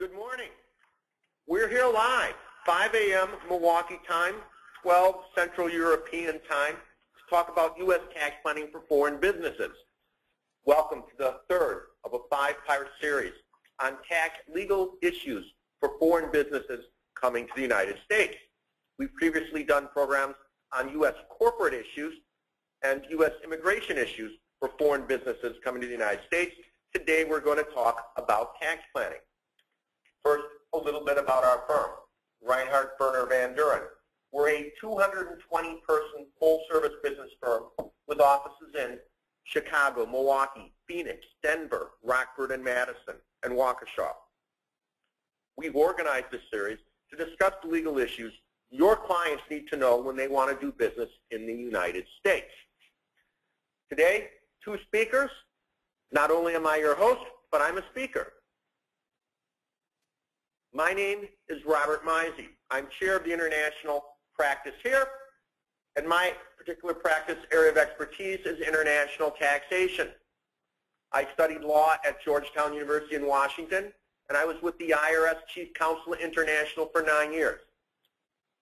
Good morning. We're here live, 5 a.m. Milwaukee time, 12 Central European time, to talk about U.S. tax planning for foreign businesses. Welcome to the third of a five-part series on tax legal issues for foreign businesses coming to the United States. We've previously done programs on U.S. corporate issues and U.S. immigration issues for foreign businesses coming to the United States. Today we're going to talk about tax planning. First, a little bit about our firm, Reinhart, Van Duren. We're a 220-person full-service business firm with offices in Chicago, Milwaukee, Phoenix, Denver, Rockford and Madison, and Waukesha. We've organized this series to discuss the legal issues your clients need to know when they want to do business in the United States. Today, two speakers. Not only am I your host, but I'm a speaker. My name is Robert Misey. I'm chair of the international practice here, and my particular practice area of expertise is international taxation. I studied law at Georgetown University in Washington, and I was with the IRS Chief Counsel International for 9 years.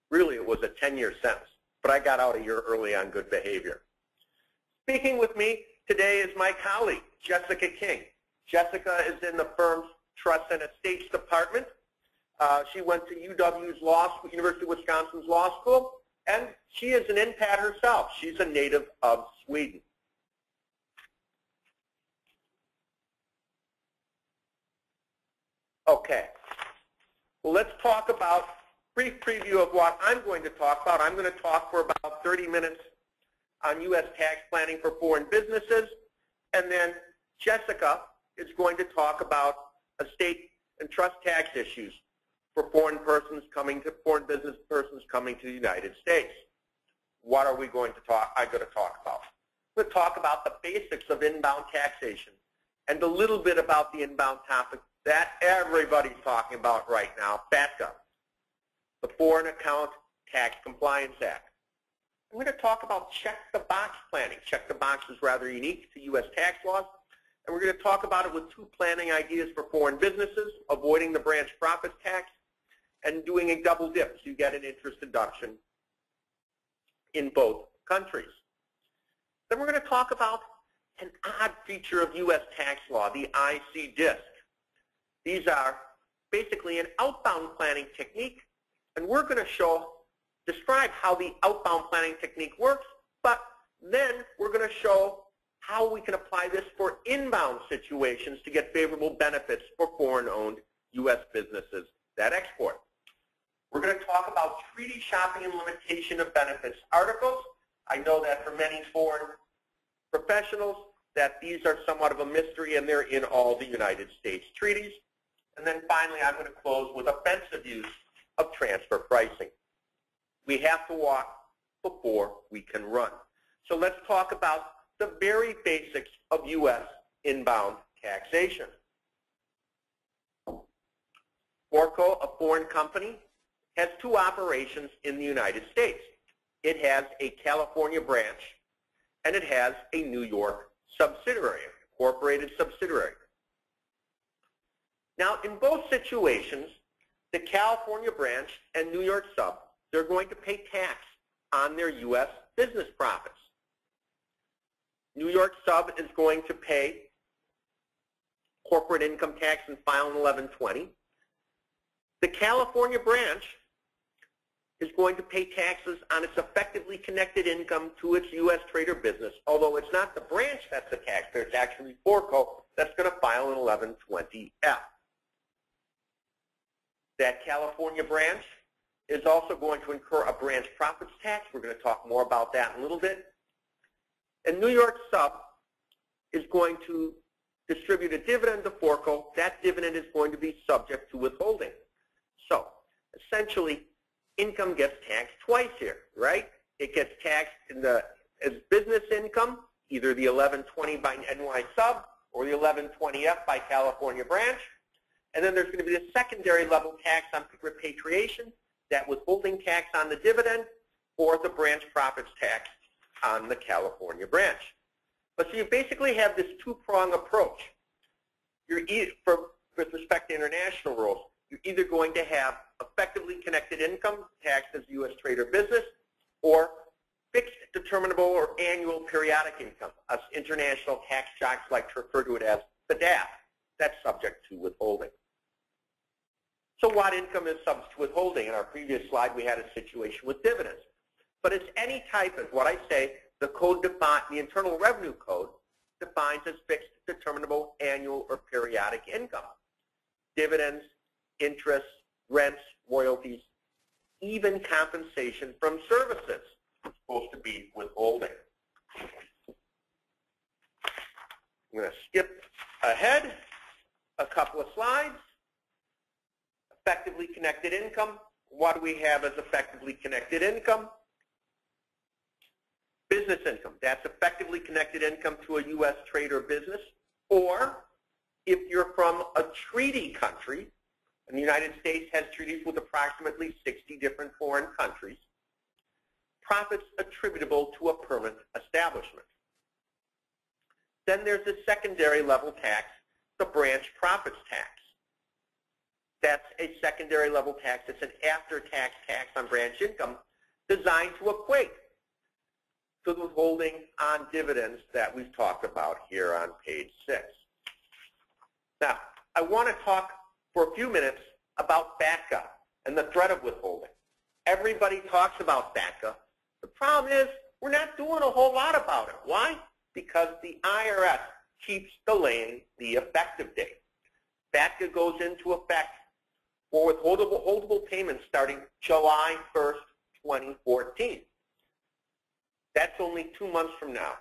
Really, it was a 10-year sentence, but I got out a year early on good behavior. Speaking with me today is my colleague, Jessica King. Jessica is in the firm's Trust and Estates Department. She went to UW's law school, University of Wisconsin's law school, and she is an inpat herself. She's a native of Sweden. Okay, well, let's talk about brief preview of what I'm going to talk about. I'm going to talk for about 30 minutes on U.S. tax planning for foreign businesses, and then Jessica is going to talk about estate and trust tax issues for foreign business persons coming to the United States. What are we going to talk? I'm going to talk about. We're going to talk about the basics of inbound taxation and a little bit about the inbound topic that everybody's talking about right now, FATCA, the Foreign Account Tax Compliance Act. I'm going to talk about check-the-box planning. Check-the-box is rather unique to U.S. tax laws. And we're going to talk about it with two planning ideas for foreign businesses, avoiding the branch profits tax and doing a double dip so you get an interest deduction in both countries. Then we're going to talk about an odd feature of U.S. tax law, the IC DISC. These are basically an outbound planning technique, and we're going to describe how the outbound planning technique works, but then we're going to show how we can apply this for inbound situations to get favorable benefits for foreign-owned U.S. businesses that export. We're going to talk about treaty shopping and limitation of benefits articles. I know that for many foreign professionals that these are somewhat of a mystery, and they're in all the United States treaties. And then finally, I'm going to close with offensive use of transfer pricing. We have to walk before we can run. So let's talk about the very basics of U.S. inbound taxation. Forco, a foreign company, has two operations in the United States. It has a California branch, and it has a New York subsidiary, incorporated subsidiary. Now, in both situations, the California branch and New York sub, they're going to pay tax on their U.S. business profits. New York sub is going to pay corporate income tax and file an 1120. The California branch is going to pay taxes on its effectively connected income to its U.S. trade or business, although it's not the branch that's the taxpayer, it's actually Forco that's going to file an 1120-F. That California branch is also going to incur a branch profits tax. We're going to talk more about that in a little bit. And New York sub is going to distribute a dividend to Forco. That dividend is going to be subject to withholding. So essentially, income gets taxed twice here, right? It gets taxed as business income, either the 1120 by NY sub or the 1120F by California branch. And then there's going to be a secondary level tax on repatriation, that withholding tax on the dividend, or the branch profits tax on the California branch. But so you basically have this two-prong approach. With respect to international rules, you're either going to have effectively connected income taxed as U.S. trade or business, or fixed, determinable, or annual periodic income. Us international tax jocks like to refer to it as the DAF. That's subject to withholding. So what income is subject to withholding? In our previous slide, we had a situation with dividends. But it's any type of what I say, the Internal Revenue Code defines as fixed, determinable, annual, or periodic income. Dividends, interest, rents, royalties, even compensation from services is supposed to be withholding. I'm going to skip ahead a couple of slides. Effectively connected income. What do we have as effectively connected income? Business income. That's effectively connected income to a U.S. trade or business. Or if you're from a treaty country, and the United States has treaties with approximately 60 different foreign countries, profits attributable to a permanent establishment. Then there's the secondary level tax, the branch profits tax. That's a secondary level tax. It's an after-tax tax on branch income designed to equate to the withholding on dividends that we've talked about here on page 6. Now, I want to talk for a few minutes about FATCA and the threat of withholding. Everybody talks about FATCA. The problem is we're not doing a whole lot about it. Why? Because the IRS keeps delaying the effective date. FATCA goes into effect for withholdable payments starting July 1st, 2014. That's only 2 months from now.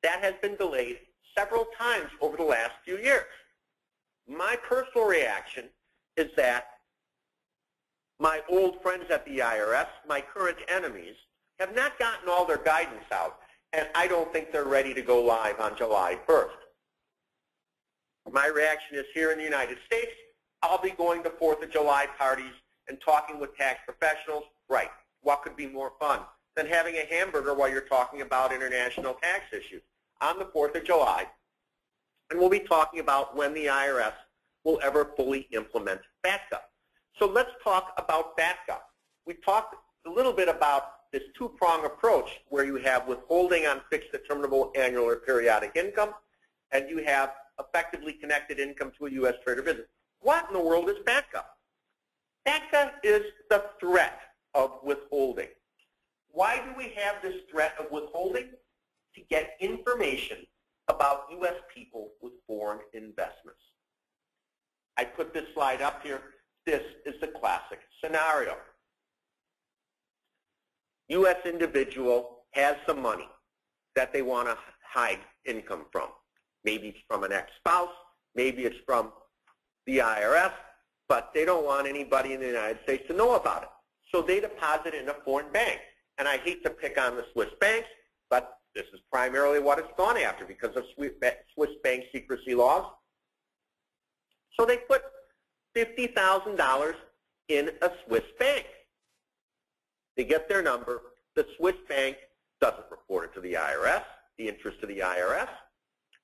That has been delayed several times over the last few years. My personal reaction is that my old friends at the IRS, my current enemies, have not gotten all their guidance out, and I don't think they're ready to go live on July 1st. My reaction is here in the United States, I'll be going to 4th of July parties and talking with tax professionals. Right, what could be more fun than having a hamburger while you're talking about international tax issues on the 4th of July? And we'll be talking about when the IRS will ever fully implement FATCA. So let's talk about FATCA. We talked a little bit about this two-prong approach where you have withholding on fixed, determinable, annual, or periodic income, and you have effectively connected income to a U.S. trade or business. What in the world is FATCA? FATCA is the threat of withholding. Why do we have this threat of withholding? To get information about U.S. people with foreign investments. I put this slide up here. This is the classic scenario. U.S. individual has some money that they want to hide income from. Maybe it's from an ex-spouse, maybe it's from the IRS, but they don't want anybody in the United States to know about it. So they deposit it in a foreign bank. And I hate to pick on the Swiss banks, but this is primarily what it's gone after because of Swiss bank secrecy laws. So they put $50,000 in a Swiss bank. They get their number. The Swiss bank doesn't report it to the IRS, the interest to the IRS,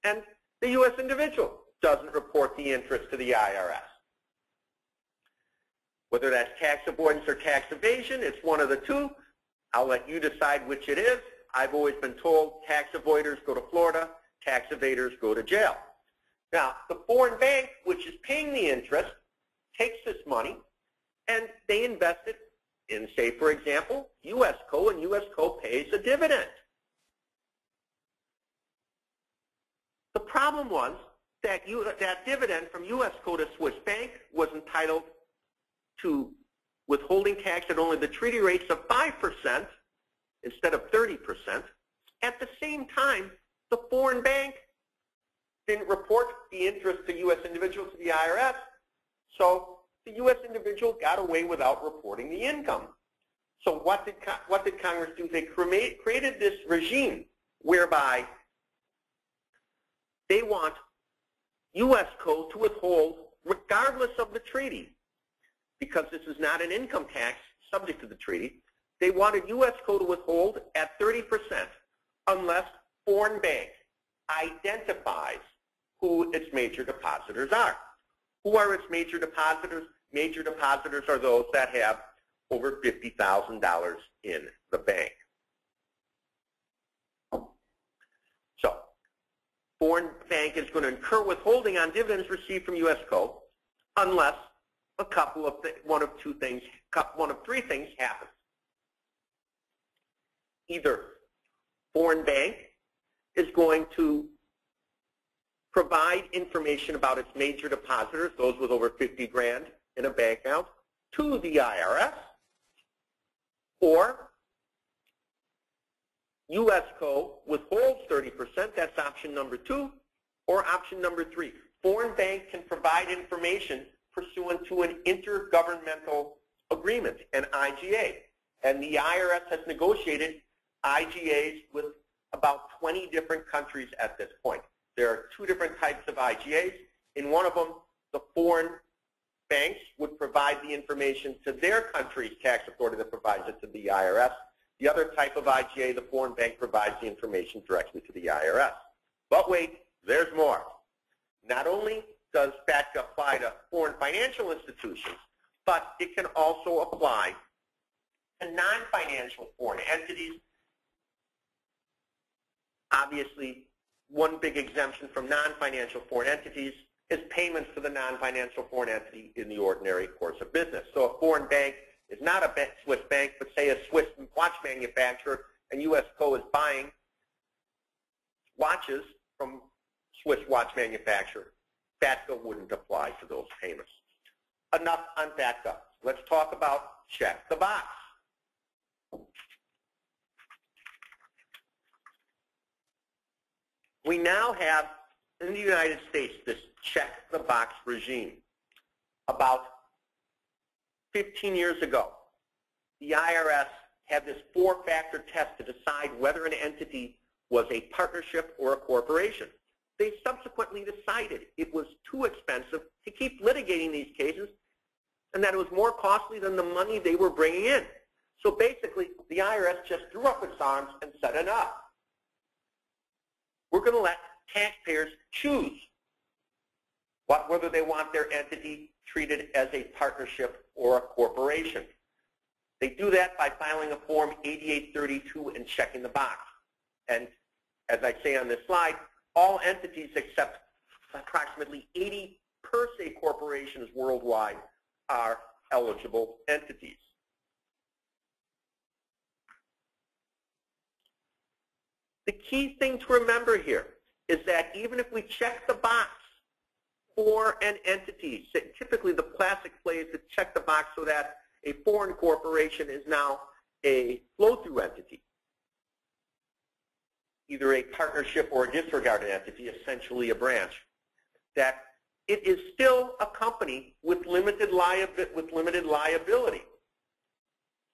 and the U.S. individual doesn't report the interest to the IRS. Whether that's tax avoidance or tax evasion, it's one of the two. I'll let you decide which it is. I've always been told tax avoiders go to Florida, tax evaders go to jail. Now, the foreign bank, which is paying the interest, takes this money and they invest it in, say, for example, U.S. Co., and U.S. Co. pays a dividend. The problem was that that dividend from U.S. Co. to Swiss bank was entitled to withholding tax at only the treaty rates of 5% instead of 30%. At the same time, the foreign bank didn't report the interest to U.S. individuals to the IRS, so the U.S. individual got away without reporting the income. So what did Congress do? They created this regime whereby they want U.S. Co. to withhold regardless of the treaty. Because this is not an income tax subject to the treaty, they wanted U.S. Co. to withhold at 30% unless foreign bank identifies who its major depositors are. Who are its major depositors? Major depositors are those that have over $50,000 in the bank. So, foreign bank is going to incur withholding on dividends received from U.S. Co. unless one of three things happens. Either foreign bank is going to provide information about its major depositors, those with over 50 grand in a bank account, to the IRS, or U.S. Co. withholds 30%, that's option number 2, or option number 3. Foreign bank can provide information pursuant to an intergovernmental agreement, an IGA. And the IRS has negotiated IGAs with about 20 different countries at this point. There are 2 different types of IGAs. In one of them, the foreign banks would provide the information to their country's tax authority that provides it to the IRS. The other type of IGA, the foreign bank provides the information directly to the IRS. But wait, there's more. Not only does FATCA apply to foreign financial institutions, but it can also apply to non-financial foreign entities. Obviously, one big exemption from non-financial foreign entities is payments to the non-financial foreign entity in the ordinary course of business. So a foreign bank is not a Swiss bank, but say a Swiss watch manufacturer, and U.S. Co. is buying watches from Swiss watch manufacturer. FATCA wouldn't apply to those payments. Enough on FATCA. Let's talk about check the box. We now have in the United States this check the box regime. About 15 years ago, the IRS had this 4-factor test to decide whether an entity was a partnership or a corporation. They subsequently decided it was too expensive to keep litigating these cases and that it was more costly than the money they were bringing in. So basically, the IRS just threw up its arms and said enough. We're going to let taxpayers choose whether they want their entity treated as a partnership or a corporation. They do that by filing a Form 8832 and checking the box. And as I say on this slide, all entities except approximately 80 per se corporations worldwide are eligible entities. The key thing to remember here is that even if we check the box for an entity, typically the classic play is to check the box so that a foreign corporation is now a flow-through entity, either a partnership or a disregarded entity, essentially a branch, that it is still a company with limited liability.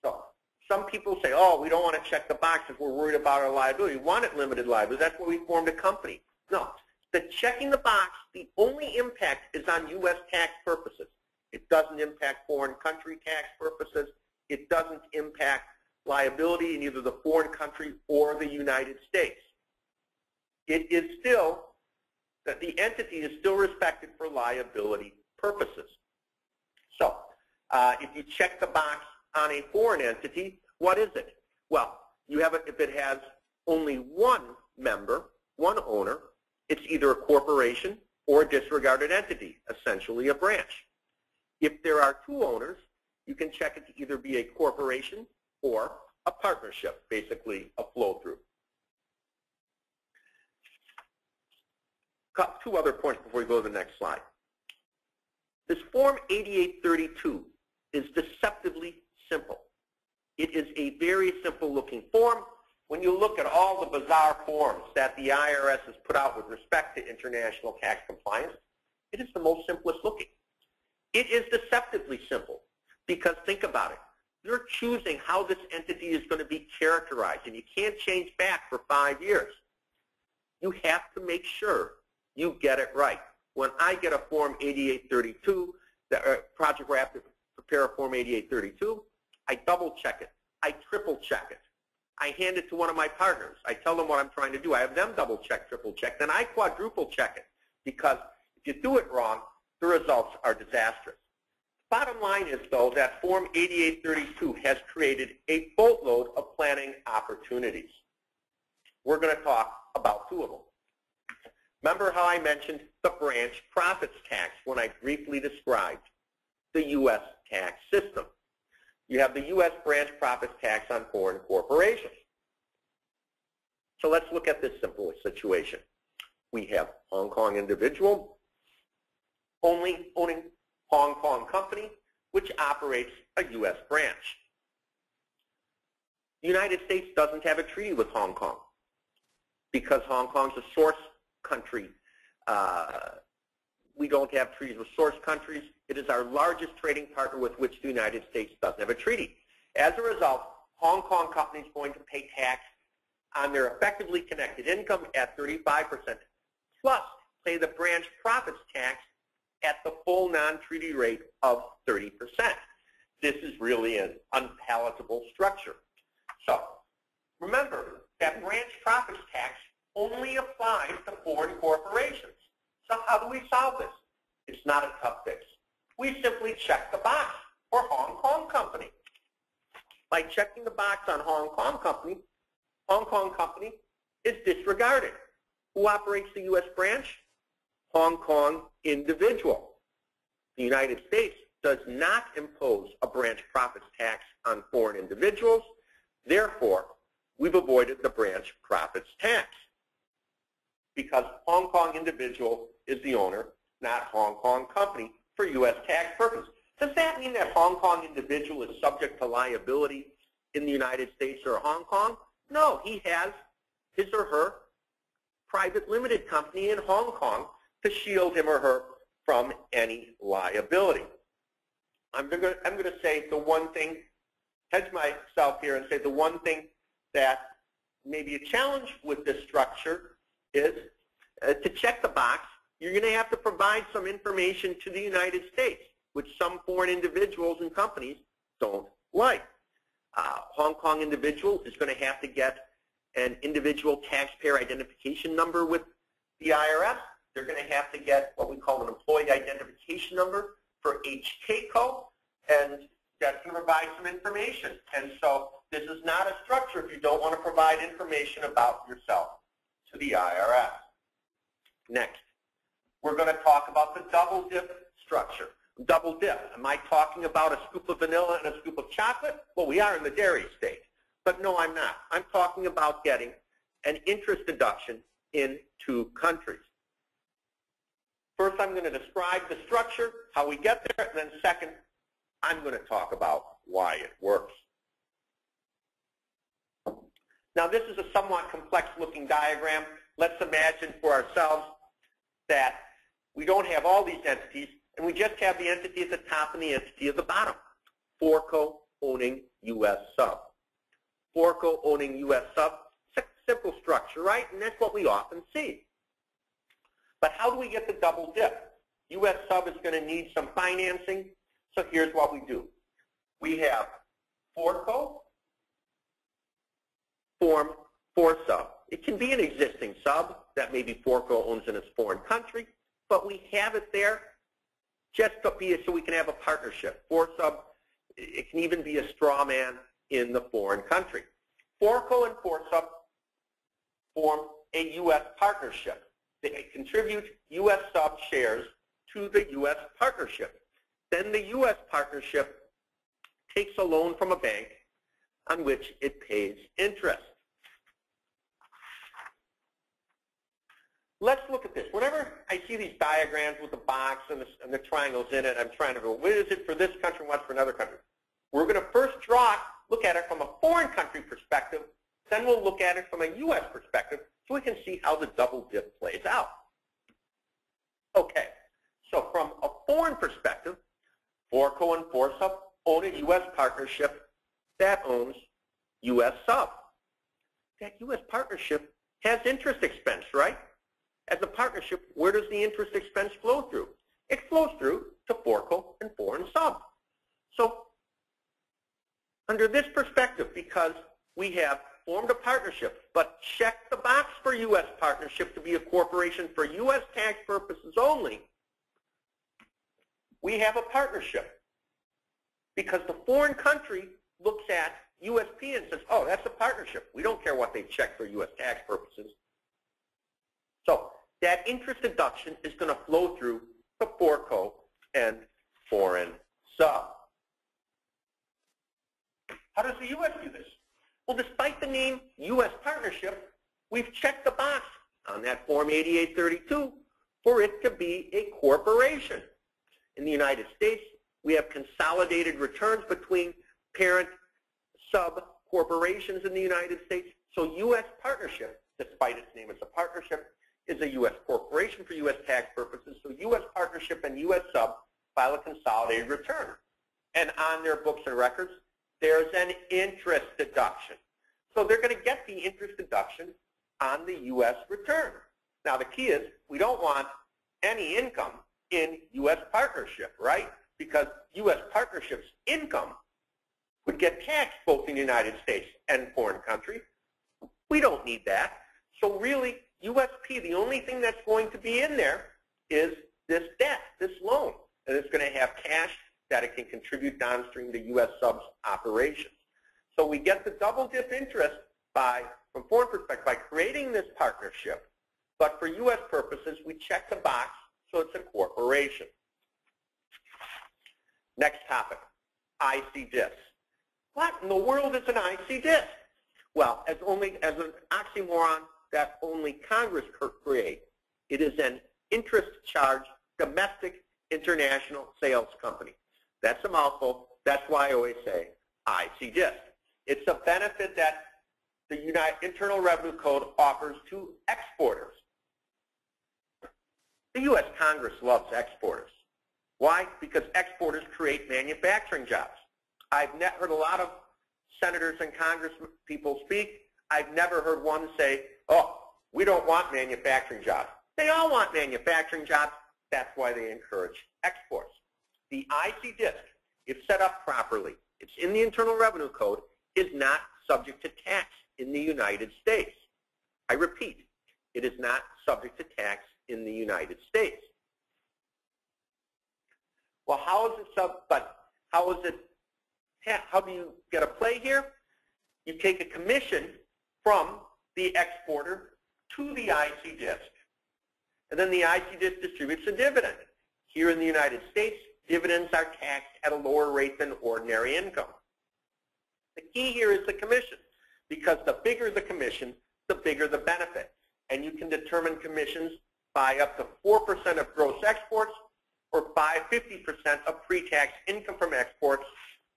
So some people say, oh, we don't want to check the box if we're worried about our liability. We want it limited liability. That's why we formed a company. No. The checking the box, the only impact is on U.S. tax purposes. It doesn't impact foreign country tax purposes. It doesn't impact liability in either the foreign country or the United States. It is still that the entity is still respected for liability purposes. So if you check the box on a foreign entity, what is it? Well, you have it if it has only one member, one owner. It's either a corporation or a disregarded entity, essentially a branch. If there are 2 owners, you can check it to either be a corporation or a partnership, basically a flow-through. 2 other points before we go to the next slide. This Form 8832 is deceptively simple. It is a very simple-looking form. When you look at all the bizarre forms that the IRS has put out with respect to international tax compliance, it is the most simplest looking. It is deceptively simple because think about it. You're choosing how this entity is going to be characterized, and you can't change back for 5 years. You have to make sure you get it right. When I get a Form 8832, the project where I have to prepare a Form 8832, I double check it. I triple check it. I hand it to one of my partners. I tell them what I'm trying to do. I have them double check, triple check. Then I quadruple check it because if you do it wrong, the results are disastrous. Bottom line is, though, that Form 8832 has created a boatload of planning opportunities. We're going to talk about two of them. Remember how I mentioned the branch profits tax when I briefly described the U.S. tax system? You have the U.S. branch profits tax on foreign corporations. So let's look at this simple situation. We have Hong Kong individual only owning Hong Kong company, which operates a U.S. branch. The United States doesn't have a treaty with Hong Kong because Hong Kong's a source country. We don't have treaties with source countries. It is our largest trading partner with which the United States doesn't have a treaty. As a result, Hong Kong companies are going to pay tax on their effectively connected income at 35%, plus pay the branch profits tax at the full non-treaty rate of 30%. This is really an unpalatable structure. So remember that branch profits tax only applies to foreign corporations. So how do we solve this? It's not a tough fix. We simply check the box for Hong Kong company. By checking the box on Hong Kong company is disregarded. Who operates the U.S. branch? Hong Kong individual. The United States does not impose a branch profits tax on foreign individuals. Therefore, we've avoided the branch profits tax because Hong Kong individual is the owner, not Hong Kong company, for U.S. tax purposes. Does that mean that Hong Kong individual is subject to liability in the United States or Hong Kong? No, he has his or her private limited company in Hong Kong to shield him or her from any liability. I'm going to say the one thing, hedge myself here and say the one thing that may be a challenge with this structure is to check the box, you're going to have to provide some information to the United States, which some foreign individuals and companies don't like. Hong Kong individual is going to have to get an individual taxpayer identification number with the IRS. They're going to have to get what we call an employee identification number for HKCO, and that's going to provide some information. And so this is not a structure if you don't want to provide information about yourself to the IRS. Next, we're going to talk about the double dip structure. Double dip. Am I talking about a scoop of vanilla and a scoop of chocolate? Well, we are in the dairy state. But no, I'm not. I'm talking about getting an interest deduction in two countries. First, I'm going to describe the structure, how we get there, and then second, I'm going to talk about why it works. Now, this is a somewhat complex-looking diagram. Let's imagine for ourselves that we don't have all these entities, and we just have the entity at the top and the entity at the bottom. FORCO owning U.S. sub. FORCO owning U.S. sub, simple structure, right? And that's what we often see. But how do we get the double dip? U.S. sub is going to need some financing, so here's what we do. We have FORCO form for sub. It can be an existing sub that maybe FORCO owns in its foreign country, but we have it there just to be so we can have a partnership. For sub, it can even be a straw man in the foreign country. FORCO and for sub form a U.S. partnership. They contribute U.S. sub shares to the U.S. partnership. Then the U.S. partnership takes a loan from a bank on which it pays interest. Let's look at this. Whenever I see these diagrams with the box and the triangles in it, I'm trying to go, what is it for this country and what's for another country? We're going to first look at it from a foreign country perspective, then we'll look at it from a U.S. perspective so we can see how the double dip plays out. Okay, so from a foreign perspective, FORCO and FORSUB own a U.S. partnership that owns U.S. sub. That U.S. partnership has interest expense, right? As a partnership, where does the interest expense flow through? It flows through to FORCO and foreign sub. So under this perspective, because we have formed a partnership, but checked the box for U.S. partnership to be a corporation for U.S. tax purposes only, we have a partnership. Because the foreign country looks at USP and says, oh, that's a partnership. We don't care what they check for U.S. tax purposes. So that interest deduction is going to flow through the FORCO and foreign sub. How does the U.S. do this? Well, despite the name U.S. partnership, we've checked the box on that Form 8832 for it to be a corporation. In the United States, we have consolidated returns between parent sub corporations in the United States. So U.S. partnership, despite its name as a partnership, is a U.S. corporation for U.S. tax purposes. So U.S. partnership and U.S. sub file a consolidated return. And on their books and records, there's an interest deduction. So they're going to get the interest deduction on the U.S. return. Now the key is we don't want any income in U.S. partnership, right? Because U.S. partnership's income would get taxed both in the United States and foreign country. We don't need that. So really, USP, the only thing that's going to be in there is this debt, this loan. And it's going to have cash that it can contribute downstream to U.S. subs operations. So we get the double dip interest by, from foreign perspective, by creating this partnership. But for U.S. purposes, we check the box so it's a corporation. Next topic, IC disc. What in the world is an IC disc? Well, as an oxymoron that only Congress could create, it is an interest charge domestic international sales company. That's a mouthful. That's why I always say IC disc. It's a benefit that the Internal Revenue Code offers to exporters. The U.S. Congress loves exporters. Why? Because exporters create manufacturing jobs. I've heard a lot of senators and Congress people speak. I've never heard one say, oh, we don't want manufacturing jobs. They all want manufacturing jobs. That's why they encourage exports. The IC disc, if set up properly, it's in the Internal Revenue Code, is not subject to tax in the United States. I repeat, it is not subject to tax in the United States. Well, how is it how do you get a play here? You take a commission from the exporter to the IC disc. And then the IC disc distributes a dividend. Here in the United States, dividends are taxed at a lower rate than ordinary income. The key here is the commission, because the bigger the commission, the bigger the benefit. And you can determine commissions by up to 4% of gross exports or by 50% of pre-tax income from exports.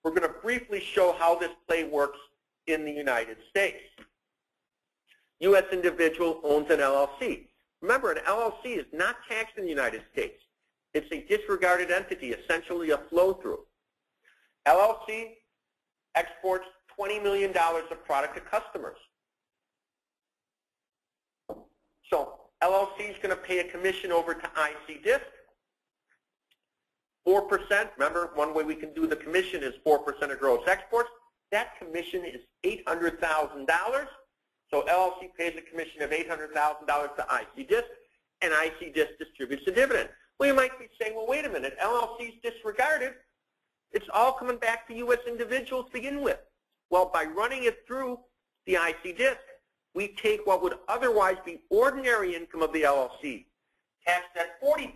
We're going to briefly show how this play works in the United States. U.S. individual owns an LLC. Remember, an LLC is not taxed in the United States. It's a disregarded entity, essentially a flow-through. LLC exports $20 million of product to customers. So LLC is going to pay a commission over to IC disc. 4%, remember, one way we can do the commission is 4% of gross exports. That commission is $800,000. So LLC pays a commission of $800,000 to IC disc, and IC disc distributes a dividend. Well, you might be saying, well, wait a minute, LLC's disregarded. It's all coming back to U.S. individuals to begin with. Well, by running it through the IC disc, we take what would otherwise be ordinary income of the LLC, taxed at 40%,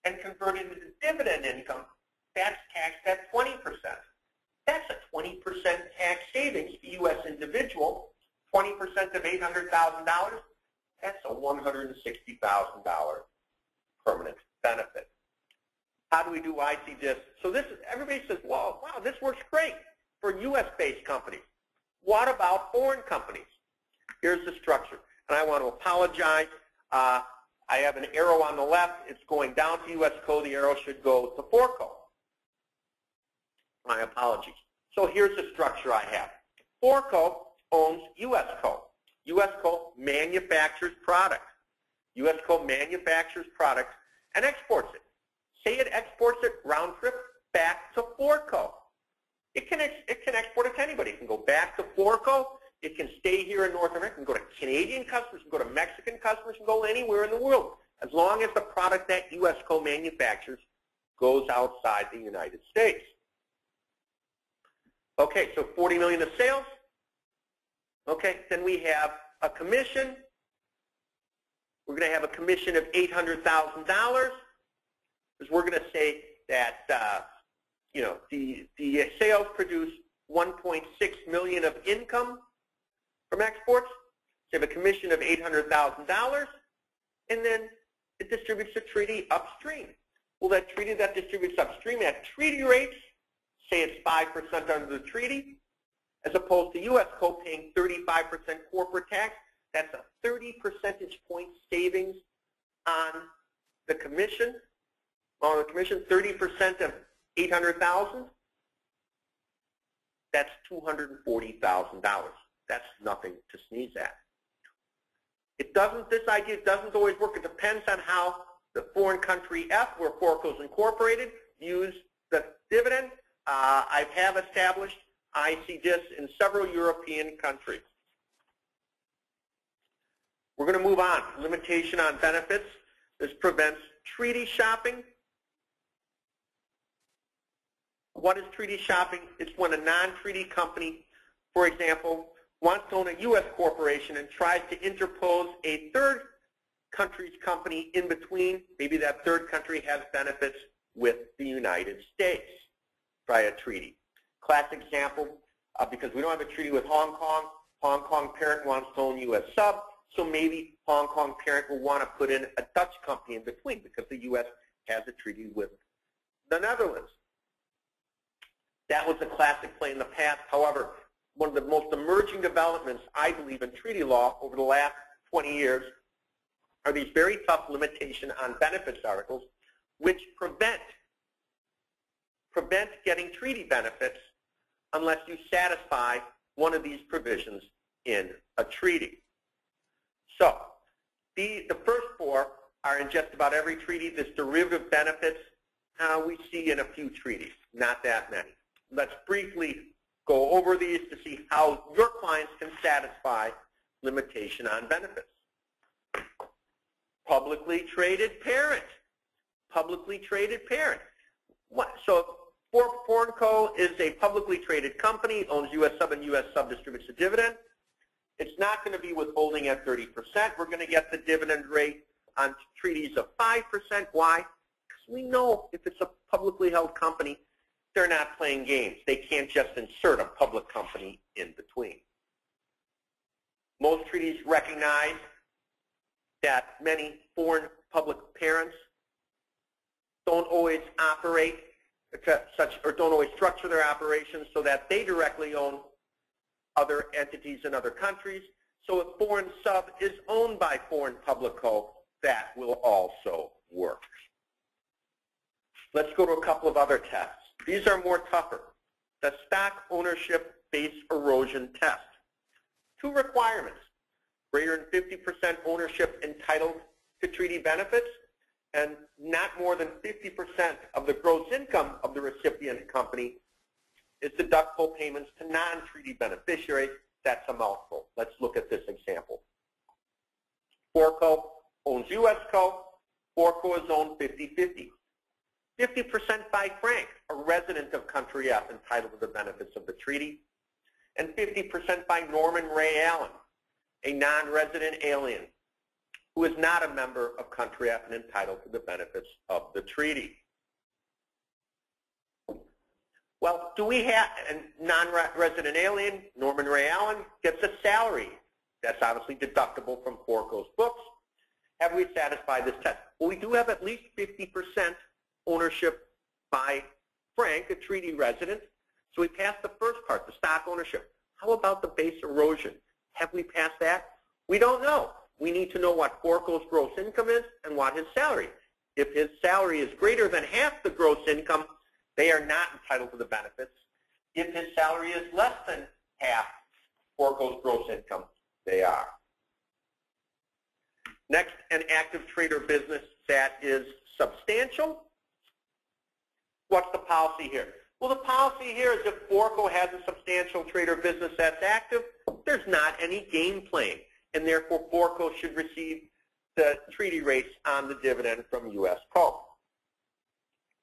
and convert it into dividend income, that's taxed at 20%. That's a 20% tax savings to U.S. individual. 20% of $800,000, that's a $160,000 permanent benefit. How do we do IC disc? So this is, everybody says, well, wow, this works great for U.S.-based companies. What about foreign companies? Here's the structure. And I want to apologize. I have an arrow on the left. It's going down to U.S. code. The arrow should go to FORCO. My apologies. So here's the structure I have. FORCO owns U.S. code. U.S. code manufactures product. U.S. code manufactures product and exports it. Say it exports it round trip back to FORCO. It can export it to anybody. It can go back to FORCO. It can stay here in North America. It can go to Canadian customers. It can go to Mexican customers. It can go anywhere in the world. As long as the product that U.S. co manufactures goes outside the United States. Okay, so $40 million of sales. Okay, then we have a commission. We're going to have a commission of $800,000 because we're going to say that the sales produce $1.6 million of income from exports. So you have a commission of $800,000, and then it distributes the treaty upstream. Well, that treaty that distributes upstream at treaty rates, say it's 5% under the treaty, as opposed to U.S. co-paying 35% corporate tax. That's a 30 percentage point savings on the commission. On the commission, 30% of $800,000, that's $240,000. That's nothing to sneeze at. This idea doesn't always work. It depends on how the foreign country F, where Forco's incorporated, views the dividend. I have established I see this in several European countries. We're going to move on. Limitation on benefits. This prevents treaty shopping. What is treaty shopping? It's when a non-treaty company, for example, wants to own a U.S. corporation and tries to interpose a third country's company in between. Maybe that third country has benefits with the United States via treaty. Classic example, because we don't have a treaty with Hong Kong parent wants to own U.S. sub, so maybe Hong Kong parent will want to put in a Dutch company in between because the U.S. has a treaty with the Netherlands. That was a classic play in the past. However, one of the most emerging developments, I believe, in treaty law over the last 20 years are these very tough limitation on benefits articles which prevent getting treaty benefits unless you satisfy one of these provisions in a treaty. So the first four are in just about every treaty. This derivative benefits we see in a few treaties, not that many. Let's briefly go over these to see how your clients can satisfy limitation on benefits. Publicly traded parent. Publicly traded parent. So Forco is a publicly traded company, owns U.S. sub and U.S. sub distributes a dividend. It's not going to be withholding at 30%. We're going to get the dividend rate on treaties of 5%. Why? Because we know if it's a publicly held company, they're not playing games. They can't just insert a public company in between. Most treaties recognize that many foreign public parents don't always operate don't always structure their operations so that they directly own other entities in other countries. So if foreign sub is owned by foreign public co, that will also work. Let's go to a couple of other tests. These are more tougher. The stock ownership base erosion test. Two requirements: greater than 50% ownership entitled to treaty benefits, and not more than 50% of the gross income of the recipient company is deductible payments to non-treaty beneficiaries. That's a mouthful. Let's look at this example. Forco owns U.S. co. Forco is owned 50-50. 50% by Frank, a resident of country F entitled to the benefits of the treaty, and 50% by Norman Ray Allen, a non-resident alien who is not a member of country F and entitled to the benefits of the treaty. Well, do we have a non-resident alien? Norman Ray Allen gets a salary. That's obviously deductible from Forco's books. Have we satisfied this test? Well, we do have at least 50% ownership by Frank, a treaty resident. So we passed the first part, the stock ownership. How about the base erosion? Have we passed that? We don't know. We need to know what Forco's gross income is and what his salary. If his salary is greater than half the gross income, they are not entitled to the benefits. If his salary is less than half Forco's gross income, they are. Next, an active trader business that is substantial. What's the policy here? Well, the policy here is if Forco has a substantial trader business that's active, there's not any game playing, and therefore Forco should receive the treaty rates on the dividend from U.S. co.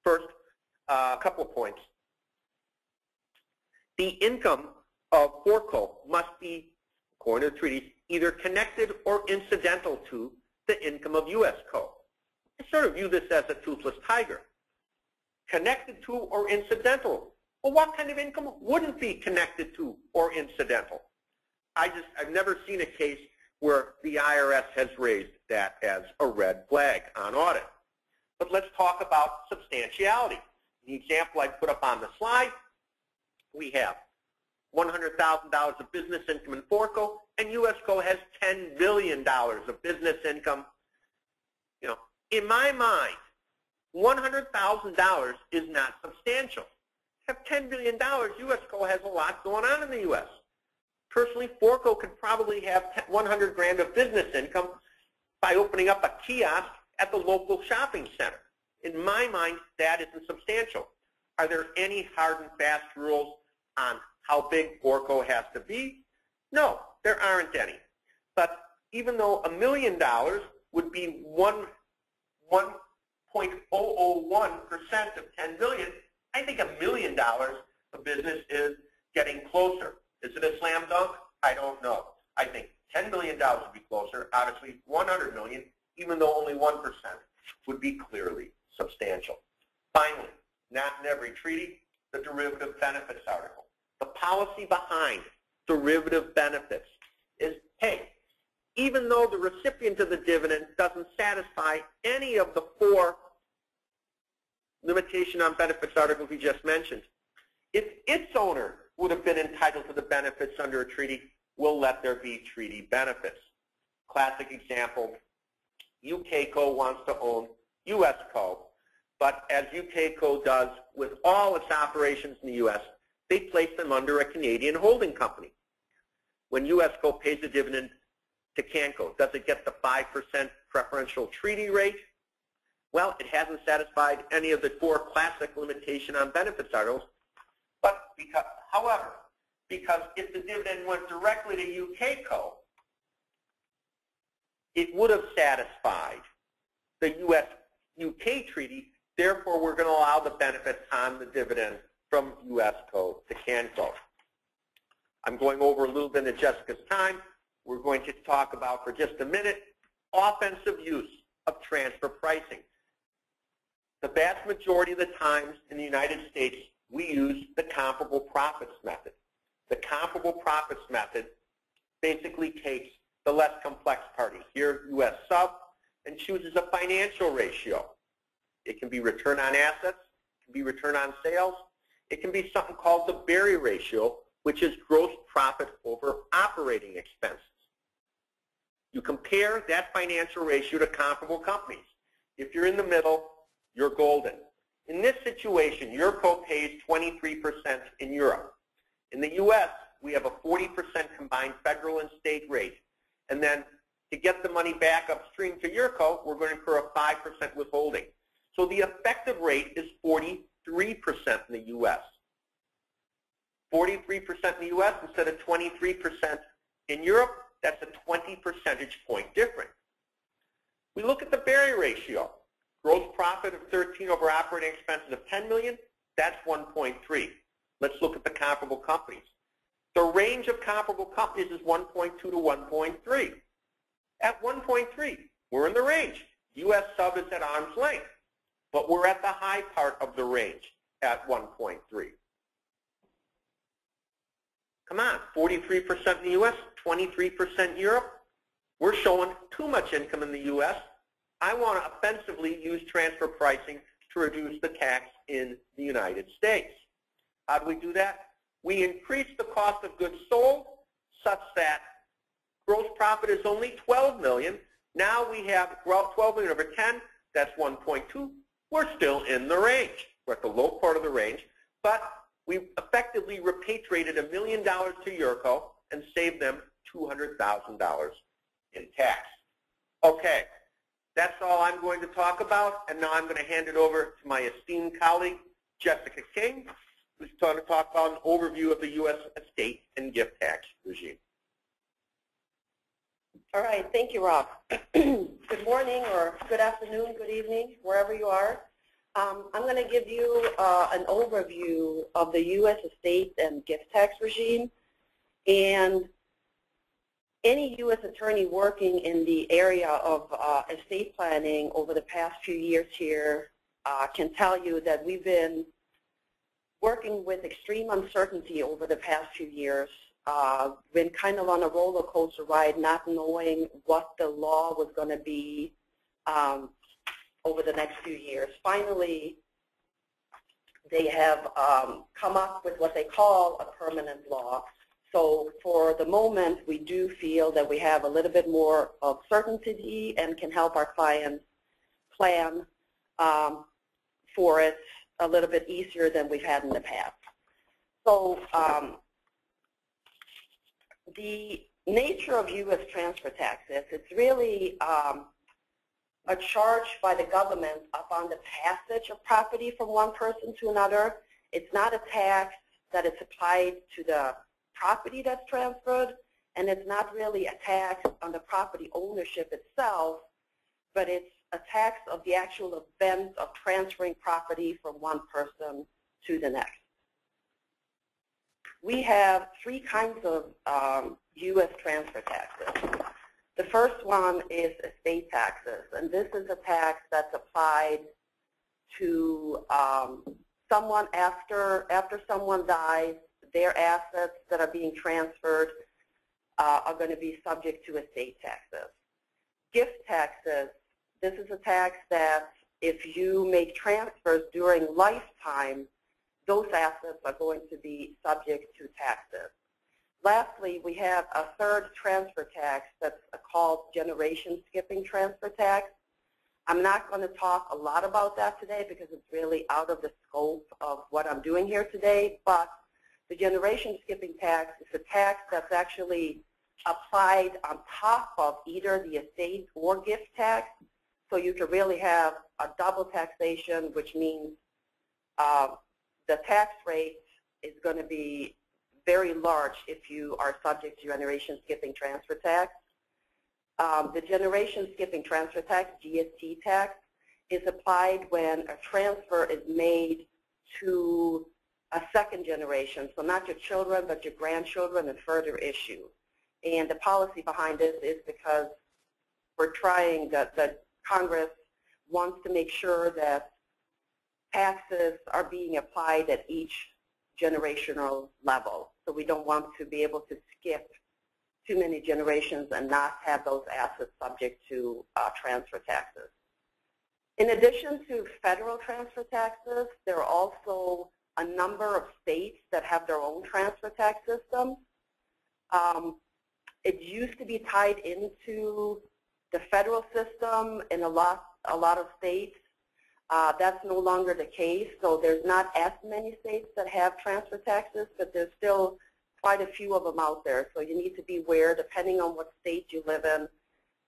First, a couple of points. The income of FORCO must be, according to the treaties, either connected or incidental to the income of U.S. Co. I sort of view this as a toothless tiger. Connected to or incidental. Well, what kind of income wouldn't be connected to or incidental? I've never seen a case where the IRS has raised that as a red flag on audit. But let's talk about substantiality. The example I put up on the slide, we have $100,000 of business income in FORCO, and U.S. Co. has $10 billion of business income. You know, in my mind, $100,000 is not substantial. Have $10 billion, U.S. Co. has a lot going on in the U.S. Personally, FORCO could probably have 100 grand of business income by opening up a kiosk at the local shopping center. In my mind, that isn't substantial. Are there any hard and fast rules on how big FORCO has to be? No, there aren't any. But even though $1 million would be 1.001% of 10 billion, I think $1 million of business is getting closer. Is it a slam dunk? I don't know. I think $10 million would be closer. Obviously, 100 million, even though only 1%, would be clearly substantial. Finally, not in every treaty, the derivative benefits article. The policy behind derivative benefits is, hey, even though the recipient of the dividend doesn't satisfy any of the 4 limitation on benefits articles we just mentioned, if its owner would have been entitled to the benefits under a treaty, we'll let there be treaty benefits. Classic example, UK Co. wants to own US Co., but as UK Co. does with all its operations in the US, they place them under a Canadian holding company. When US Co. pays a dividend to CanCo, does it get the 5% preferential treaty rate? Well, it hasn't satisfied any of the 4 classic limitation on benefits articles, but however, because if the dividend went directly to UK Co., it would have satisfied the US-UK treaty, therefore we're going to allow the benefits on the dividend from US Co. to CanCo. I'm going over a little bit of Jessica's time. We're going to talk about, for just a minute, offensive use of transfer pricing. The vast majority of the times in the United States, we use the comparable profits method. The comparable profits method basically takes the less complex party, here US sub, and chooses a financial ratio. It can be return on assets, it can be return on sales, it can be something called the Berry ratio, which is gross profit over operating expenses. You compare that financial ratio to comparable companies. If you're in the middle, you're golden. In this situation, your co pays 23% in Europe. In the U.S., we have a 40% combined federal and state rate. And then to get the money back upstream to your co, we're going to incur a 5% withholding. So the effective rate is 43% in the U.S. 43% in the U.S. instead of 23% in Europe, that's a 20 percentage point difference. We look at the Berry ratio. Gross profit of 13 over operating expenses of 10 million, that's 1.3. Let's look at the comparable companies. The range of comparable companies is 1.2 to 1.3. At 1.3, we're in the range. U.S. sub is at arm's length, but we're at the high part of the range at 1.3. Come on, 43% in the U.S., 23% in Europe. We're showing too much income in the U.S. I want to offensively use transfer pricing to reduce the tax in the United States. How do we do that? We increase the cost of goods sold such that gross profit is only 12 million. Now we have 12 million over 10, that's 1.2. We're still in the range. We're at the low part of the range, but we effectively repatriated $1 million to Eurco and saved them $200,000 in tax. Okay. That's all I'm going to talk about, and now I'm going to hand it over to my esteemed colleague, Jessica King, who's going to talk about an overview of the U.S. estate and gift tax regime. All right, thank you, Rob. Good morning or good afternoon, good evening, wherever you are. I'm going to give you an overview of the U.S. estate and gift tax regime. And any U.S. attorney working in the area of estate planning over the past few years here can tell you that we've been working with extreme uncertainty over the past few years. Been kind of on a roller coaster ride, not knowing what the law was going to be over the next few years. Finally, they have come up with what they call a permanent law. So for the moment, we do feel that we have a little bit more of certainty and can help our clients plan for it a little bit easier than we've had in the past. So the nature of U.S. transfer taxes, it's really a charge by the government upon the passage of property from one person to another. It's not a tax that is applied to the property that's transferred, and it's not really a tax on the property ownership itself, but it's a tax of the actual event of transferring property from one person to the next. We have three kinds of U.S. transfer taxes. The first one is estate taxes, and this is a tax that's applied to someone after someone dies. Their assets that are being transferred are going to be subject to estate taxes. Gift taxes, this is a tax that if you make transfers during lifetime, those assets are going to be subject to taxes. Lastly, we have a third transfer tax that's called generation skipping transfer tax. I'm not going to talk a lot about that today because it's really out of the scope of what I'm doing here today, but the generation skipping tax is a tax that's actually applied on top of either the estate or gift tax. So you could really have a double taxation, which means the tax rate is going to be very large if you are subject to generation skipping transfer tax. The generation skipping transfer tax, GST tax, is applied when a transfer is made to a second generation, so not your children, but your grandchildren and further issue. And the policy behind this is because we're trying, the Congress wants to make sure that taxes are being applied at each generational level. So we don't want to be able to skip too many generations and not have those assets subject to transfer taxes. In addition to federal transfer taxes, there are also a number of states that have their own transfer tax system. It used to be tied into the federal system in a lot of states. That's no longer the case, so there's not as many states that have transfer taxes, but there's still quite a few of them out there. So you need to be aware, depending on what state you live in,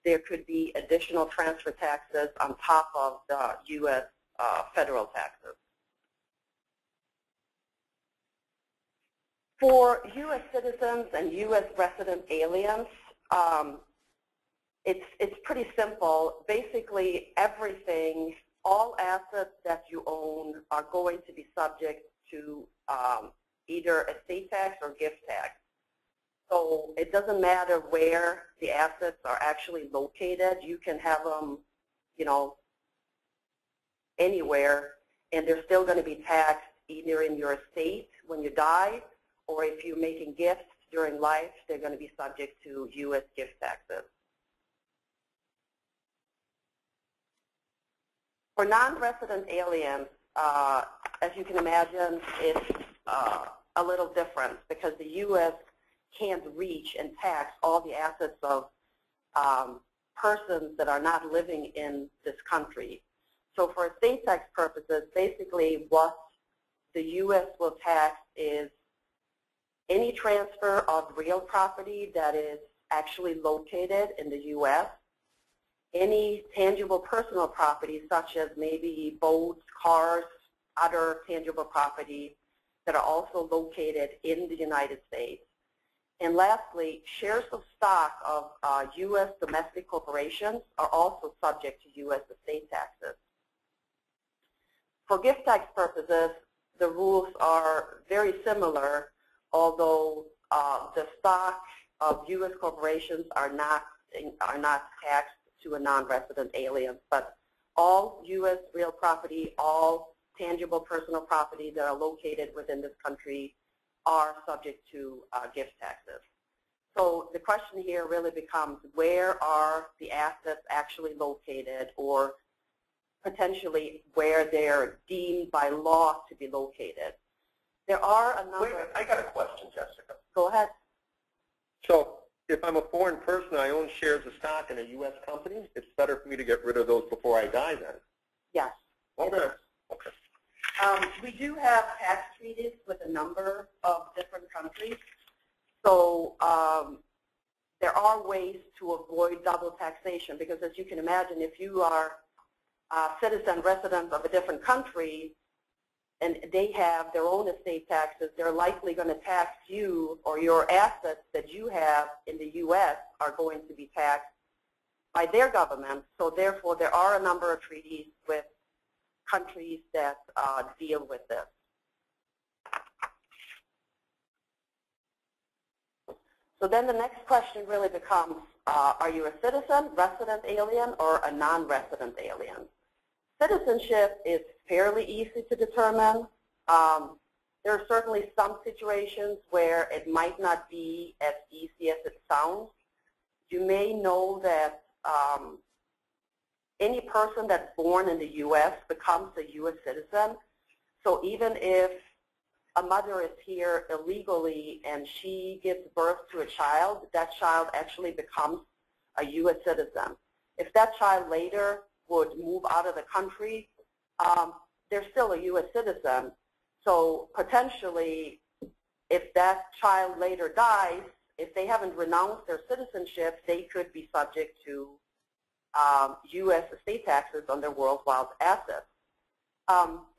there could be additional transfer taxes on top of the U.S. Federal taxes. For U.S. citizens and U.S. resident aliens, it's pretty simple. Basically, everything, all assets that you own are going to be subject to either estate tax or gift tax. So it doesn't matter where the assets are actually located. You can have them, you know, anywhere, and they're still going to be taxed either in your estate when you die, or if you're making gifts during life, they're going to be subject to U.S. gift taxes. For non-resident aliens, as you can imagine, it's a little different because the U.S. can't reach and tax all the assets of persons that are not living in this country. So for estate tax purposes, basically what the U.S. will tax is any transfer of real property that is actually located in the U.S., any tangible personal property such as maybe boats, cars, other tangible property that are also located in the United States. And lastly, shares of stock of U.S. domestic corporations are also subject to U.S. estate taxes. For gift tax purposes, the rules are very similar, although the stock of U.S. corporations are not taxed to a non-resident alien. But all U.S. real property, all tangible personal property that are located within this country are subject to gift taxes. So the question here really becomes, where are the assets actually located, or potentially where they're deemed by law to be located? There are a number. Wait, I got a question, Jessica. Go ahead. So if I'm a foreign person, I own shares of stock in a U.S. company, it's better for me to get rid of those before I die then? Yes. Okay. Okay. We do have tax treaties with a number of different countries. So there are ways to avoid double taxation, because as you can imagine, if you are a citizen, resident of a different country, and they have their own estate taxes, they're likely going to tax you, or your assets that you have in the U.S. are going to be taxed by their government. So therefore, there are a number of treaties with countries that deal with this. So then the next question really becomes, are you a citizen, resident alien, or a non-resident alien? Citizenship is fairly easy to determine. There are certainly some situations where it might not be as easy as it sounds. You may know that any person that's born in the U.S. becomes a U.S. citizen. So even if a mother is here illegally and she gives birth to a child, that child actually becomes a U.S. citizen. If that child later would move out of the country, they're still a U.S. citizen. So potentially, if that child later dies, if they haven't renounced their citizenship, they could be subject to U.S. estate taxes on their worldwide assets.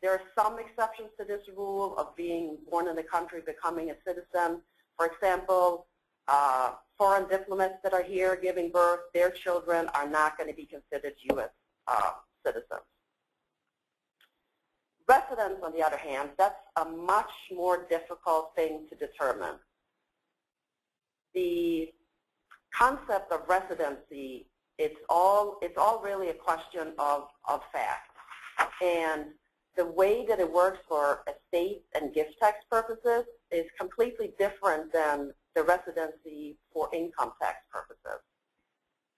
There are some exceptions to this rule of being born in the country, becoming a citizen. For example, foreign diplomats that are here giving birth, their children are not going to be considered U.S. Citizens. Residents, on the other hand, that's a much more difficult thing to determine. The concept of residency, it's all really a question of fact. And the way that it works for estate and gift tax purposes is completely different than the residency for income tax purposes.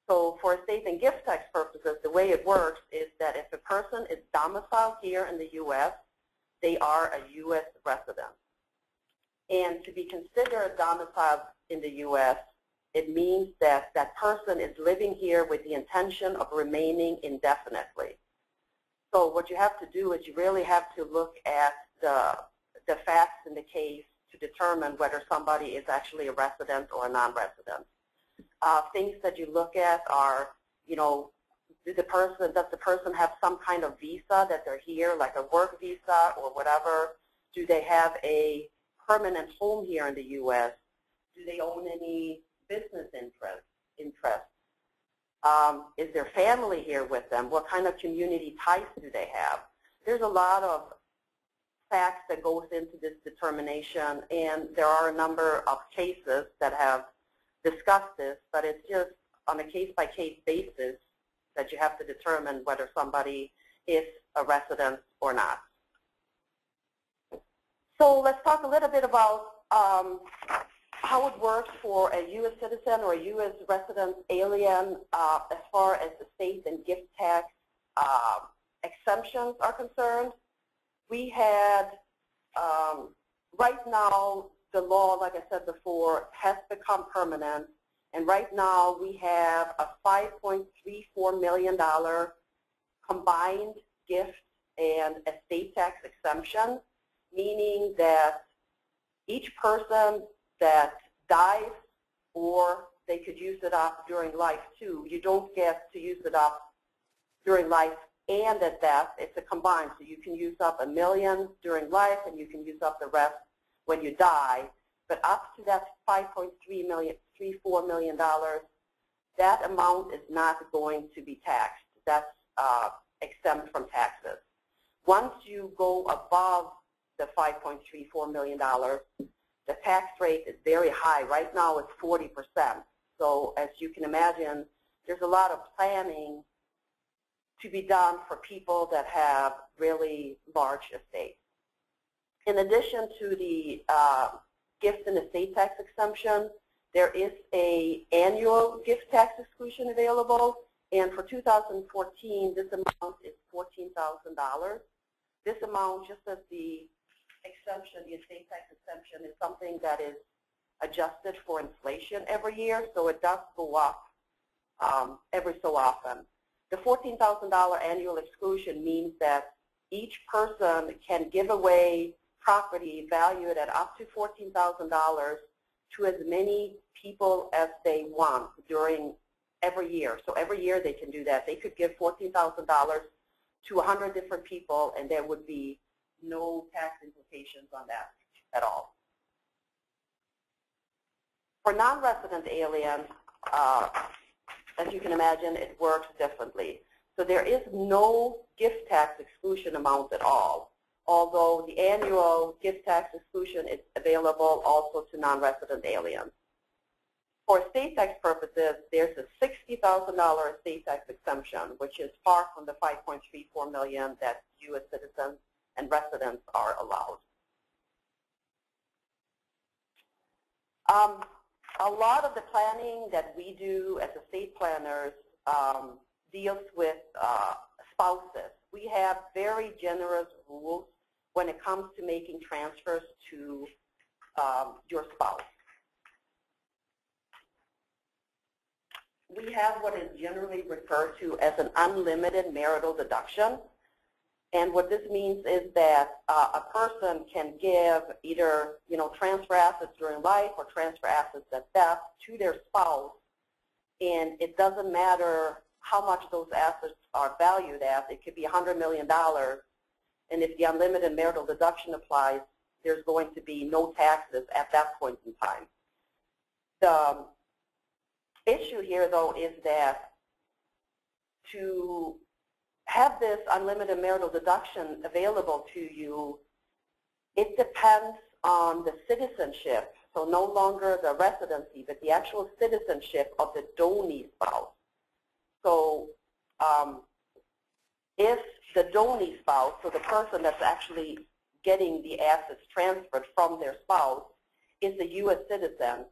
So for estate and gift tax purposes, the way it works is that if a person is domiciled here in the U.S., they are a U.S. resident. And to be considered domiciled in the U.S., it means that that person is living here with the intention of remaining indefinitely. So what you have to do is you really have to look at the facts in the case to determine whether somebody is actually a resident or a non-resident. Things that you look at are, you know, does the person have some kind of visa that they're here, like a work visa or whatever? Do they have a permanent home here in the U.S.? Do they own any business interest? Is their family here with them? What kind of community ties do they have? There's a lot of facts that goes into this determination, and there are a number of cases that have discussed this, but it's just on a case-by-case basis that you have to determine whether somebody is a resident or not. So let's talk a little bit about how it works for a U.S. citizen or a U.S. resident alien as far as estate and gift tax exemptions are concerned. We had, right now, the law, like I said before, has become permanent. And right now, we have a $5.34 million combined gift and estate tax exemption, meaning that each person that dies, or they could use it up during life too. You don't get to use it up during life and at death. It's a combined. So you can use up $1 million during life, and you can use up the rest when you die. But up to that $5.34 million, that amount is not going to be taxed. That's exempt from taxes. Once you go above the $5.34 million, the tax rate is very high. Right now it's 40%. So as you can imagine, there's a lot of planning to be done for people that have really large estates. In addition to the gift and estate tax exemption, there is an annual gift tax exclusion available, and for 2014, this amount is $14,000. This amount, just as the exemption, the estate tax exemption, is something that is adjusted for inflation every year, so it does go up every so often. The $14,000 annual exclusion means that each person can give away property valued at up to $14,000 to as many people as they want during every year. So every year they can do that. They could give $14,000 to 100 different people, and there would be no tax implications on that at all. For non-resident aliens, as you can imagine, it works differently. So there is no gift tax exclusion amount at all, although the annual gift tax exclusion is available also to non-resident aliens. For estate tax purposes, there's a $60,000 estate tax exemption, which is far from the $5.34 million that U.S. citizens and residents are allowed. A lot of the planning that we do as estate planners deals with spouses. We have very generous rules when it comes to making transfers to your spouse. We have what is generally referred to as an unlimited marital deduction. And what this means is that a person can give either, transfer assets during life or transfer assets at death to their spouse, and it doesn't matter how much those assets are valued at. It could be $100 million, and if the unlimited marital deduction applies, there's going to be no taxes at that point in time. The issue here, though, is that to have this unlimited marital deduction available to you, it depends on the citizenship, so no longer the residency, but the actual citizenship of the donee spouse. So if the donee spouse, so the person that's actually getting the assets transferred from their spouse, is a U.S. citizen,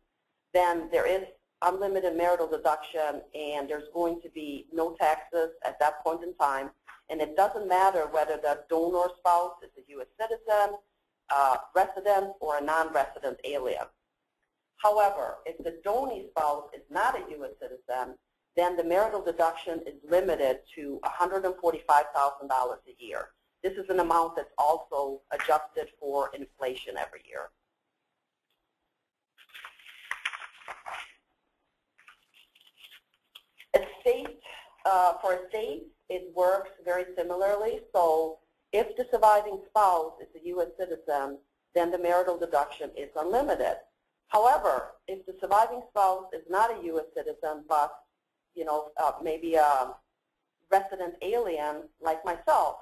then there is unlimited marital deduction, and there's going to be no taxes at that point in time. And it doesn't matter whether the donor spouse is a U.S. citizen, resident, or a non-resident alien. However, if the donee spouse is not a U.S. citizen, then the marital deduction is limited to $145,000 a year. This is an amount that's also adjusted for inflation every year. For estate, it works very similarly. So if the surviving spouse is a U.S. citizen, then the marital deduction is unlimited. However, if the surviving spouse is not a U.S. citizen, but maybe a resident alien like myself,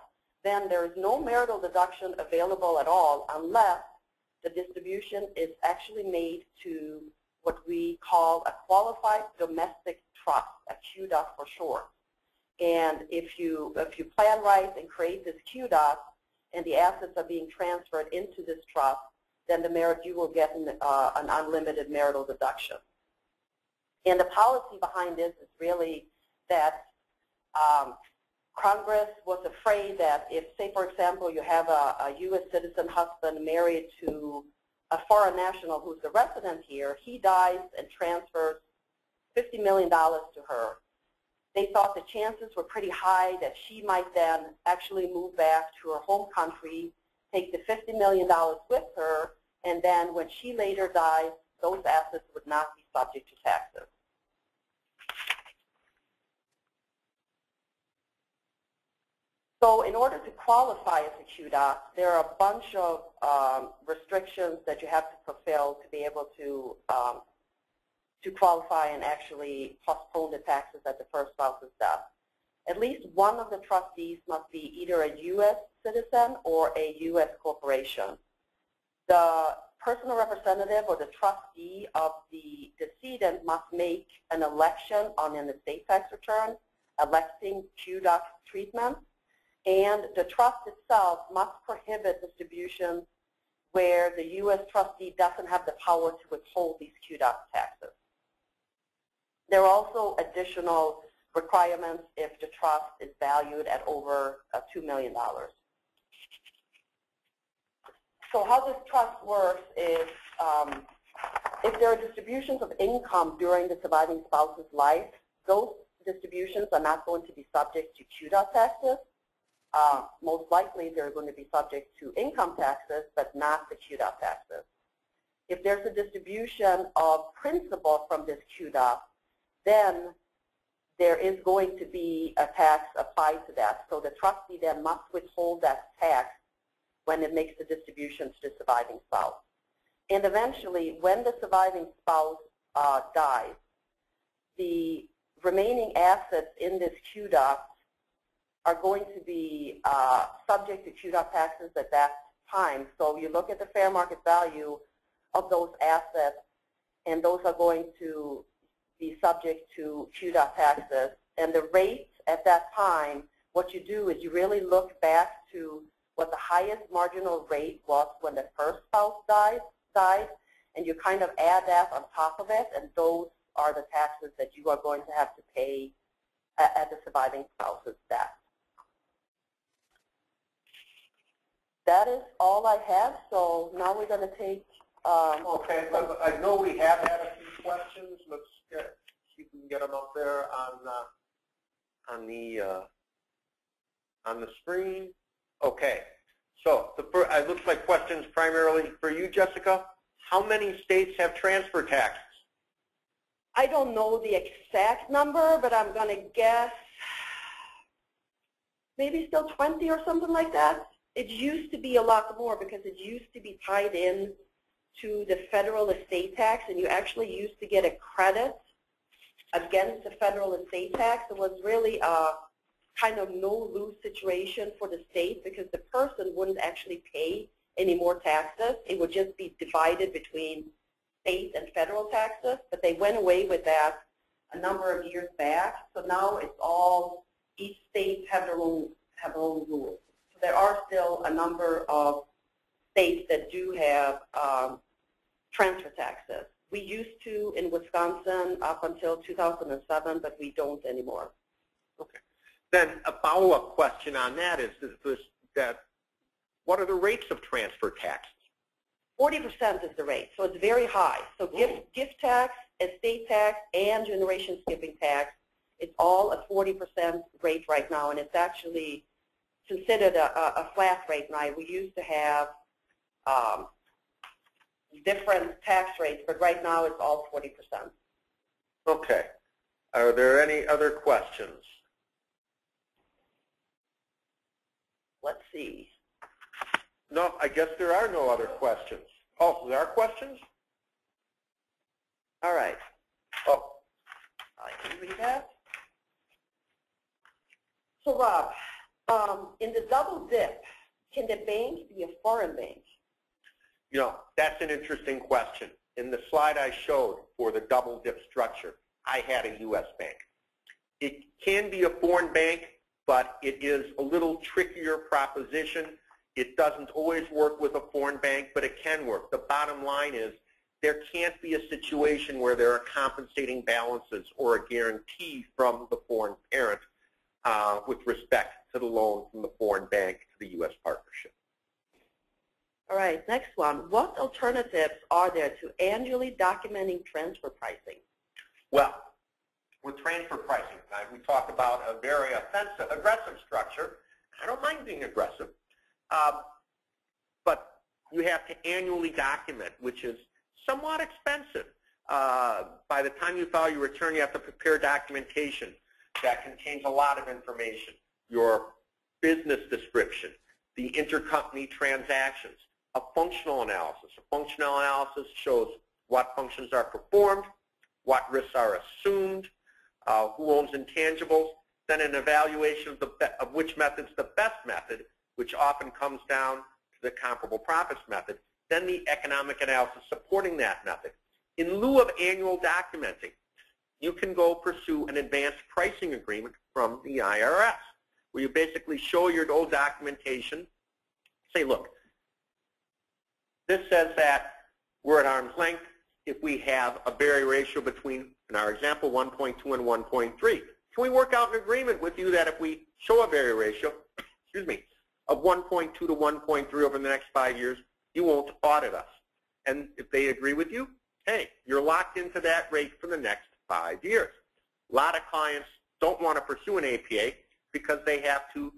then there is no marital deduction available at all unless the distribution is actually made to what we call a qualified domestic trust, a QDOT for short. And if you plan right and create this QDOT and the assets are being transferred into this trust, then you will get an unlimited marital deduction. And the policy behind this is really that Congress was afraid that if, say, for example, you have a U.S. citizen husband married to a foreign national who's a resident here, he dies and transfers $50 million to her. They thought the chances were pretty high that she might then actually move back to her home country, take the $50 million with her, and then when she later dies, those assets would not be subject to taxes. So in order to qualify as a QDOT, there are a bunch of restrictions that you have to fulfill to be able to qualify and actually postpone the taxes at the first spouse's death. At least one of the trustees must be either a U.S. citizen or a U.S. corporation. The personal representative or the trustee of the decedent must make an election on an estate tax return, electing QDOC treatment, and the trust itself must prohibit distributions where the U.S. trustee doesn't have the power to withhold these QDOC taxes. There are also additional requirements if the trust is valued at over $2 million. So how this trust works is if there are distributions of income during the surviving spouse's life, those distributions are not going to be subject to QDOC taxes. Most likely they're going to be subject to income taxes, but not the QDOC taxes. If there's a distribution of principal from this QDOC, then there is going to be a tax applied to that. So the trustee then must withhold that tax when it makes the distribution to the surviving spouse. And eventually, when the surviving spouse dies, the remaining assets in this QDOC are going to be subject to QDOC taxes at that time. So you look at the fair market value of those assets, and those are going to be subject to QDOC taxes. And the rate at that time, what you do is you really look back to what the highest marginal rate was when the first spouse died, and you kind of add that on top of it, and those are the taxes that you are going to have to pay at the surviving spouse's death. That is all I have, so now we're going to take... okay, I know we have had a few questions. Let's see if we can get them up there on the screen. Okay, so it looks like questions primarily for you, Jessica. How many states have transfer taxes? I don't know the exact number, but I'm going to guess maybe still 20 or something like that. It used to be a lot more because it used to be tied in to the federal estate tax, and you actually used to get a credit against the federal estate tax. It was really a kind of no-lose situation for the state because the person wouldn't actually pay any more taxes. It would just be divided between state and federal taxes, but they went away with that a number of years back. So now it's all, each state have their own rules. So there are still a number of states that do have transfer taxes. We used to in Wisconsin up until 2007, but we don't anymore. Okay. Then a follow-up question on that is what are the rates of transfer taxes? 40% is the rate, so it's very high. So gift tax, estate tax, and generation skipping tax, it's all a 40% rate right now, and it's actually considered a flat rate now. We used to have different tax rates, but right now it's all 40%. Okay. Are there any other questions? Let's see. No, I guess there are no other questions. Oh, there are questions? All right. Oh. I can read that. So, Rob, in the double dip, can the bank be a foreign bank? You know, that's an interesting question. In the slide I showed for the double dip structure, I had a U.S. bank. It can be a foreign bank, but it is a little trickier proposition. It doesn't always work with a foreign bank, but it can work. The bottom line is there can't be a situation where there are compensating balances or a guarantee from the foreign parent with respect to the loan from the foreign bank to the U.S. partnership. All right, next one. What alternatives are there to annually documenting transfer pricing? Well, with transfer pricing, we talked about a very aggressive structure. I don't mind being aggressive. But you have to annually document, which is somewhat expensive. By the time you file your return, you have to prepare documentation that contains a lot of information. Your business description, the intercompany transactions, a functional analysis. A functional analysis shows what functions are performed, what risks are assumed, who owns intangibles, then an evaluation of which method's the best method which often comes down to the comparable profits method, then the economic analysis supporting that method. In lieu of annual documenting, you can go pursue an advanced pricing agreement from the IRS, where you basically show your old documentation, say, look, this says that we're at arm's length if we have a barrier ratio between, in our example, 1.2 and 1.3. Can we work out an agreement with you that if we show a barrier ratio, excuse me, of 1.2 to 1.3 over the next 5 years, you won't audit us? And if they agree with you, hey, you're locked into that rate for the next 5 years. A lot of clients don't want to pursue an APA because they have to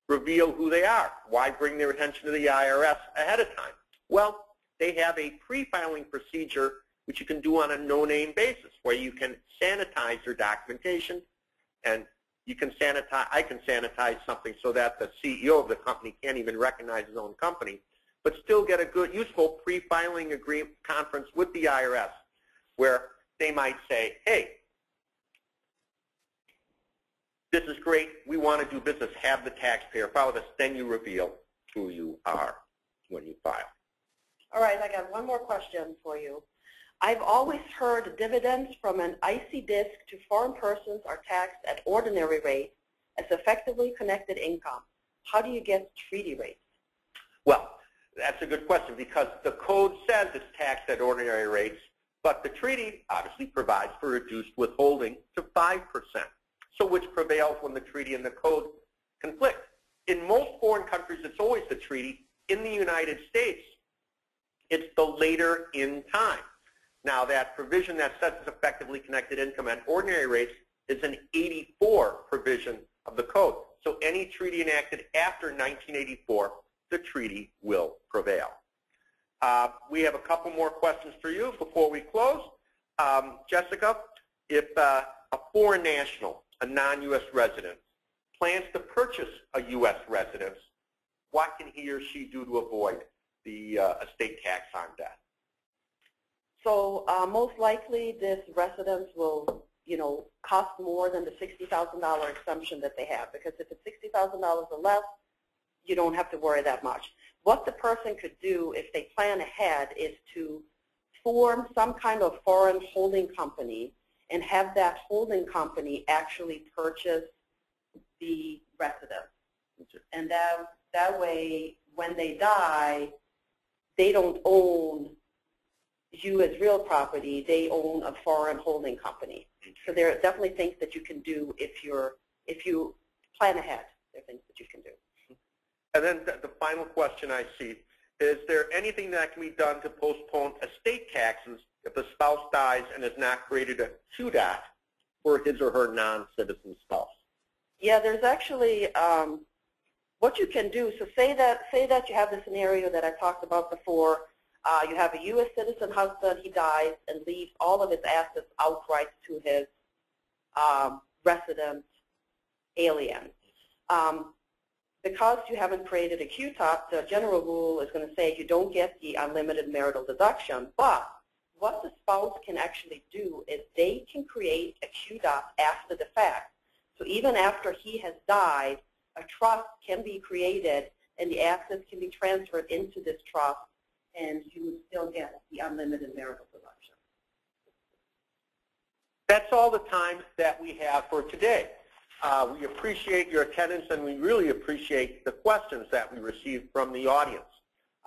reveal who they are. Why bring their attention to the IRS ahead of time? Well, they have a pre-filing procedure which you can do on a no-name basis, where you can sanitize your documentation, and you can sanitize, I can sanitize something so that the CEO of the company can't even recognize his own company, but still get a good, useful pre-filing agreement conference with the IRS, where they might say, hey, this is great, we want to do business, have the taxpayer file with us, then you reveal who you are when you file. All right, I got one more question for you. I've always heard dividends from an IC disc to foreign persons are taxed at ordinary rates as effectively connected income. How do you get treaty rates? Well, that's a good question, because the code says it's taxed at ordinary rates, but the treaty obviously provides for reduced withholding to 5%. So which prevails when the treaty and the code conflict? In most foreign countries, it's always the treaty. In the United States, it's the later in time. Now, that provision that says it's effectively connected income at ordinary rates is an 84 provision of the code. So any treaty enacted after 1984, the treaty will prevail. We have a couple more questions for you before we close. Jessica, if a foreign national, a non-U.S. resident, plans to purchase a U.S. residence, what can he or she do to avoid the estate tax on death? So most likely this residence will, cost more than the $60,000 exemption that they have, because if it's $60,000 or less, you don't have to worry that much. What the person could do if they plan ahead is to form some kind of foreign holding company and have that holding company actually purchase the residence. And that way, when they die, they don't own you as real property, they own a foreign holding company. So there are definitely things that you can do if you plan ahead. There are things that you can do. And then the final question I see, is there anything that can be done to postpone estate taxes if the spouse dies and has not created a QDOT for his or her non-citizen spouse? Yeah, there's actually what you can do. So say that you have the scenario that I talked about before. You have a U.S. citizen husband, he dies and leaves all of his assets outright to his resident alien. Because you haven't created a QTOP, the general rule is going to say you don't get the unlimited marital deduction, but what the spouse can actually do is they can create a QDOT after the fact. So even after he has died, a trust can be created and the assets can be transferred into this trust, and you would still get the unlimited marital deduction. That's all the time that we have for today. We appreciate your attendance, and we really appreciate the questions that we received from the audience.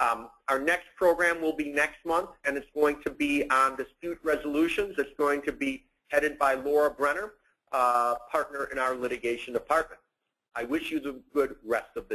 Our next program will be next month, and it's going to be on dispute resolutions. It's going to be headed by Laura Brenner, partner in our litigation department. I wish you the good rest of the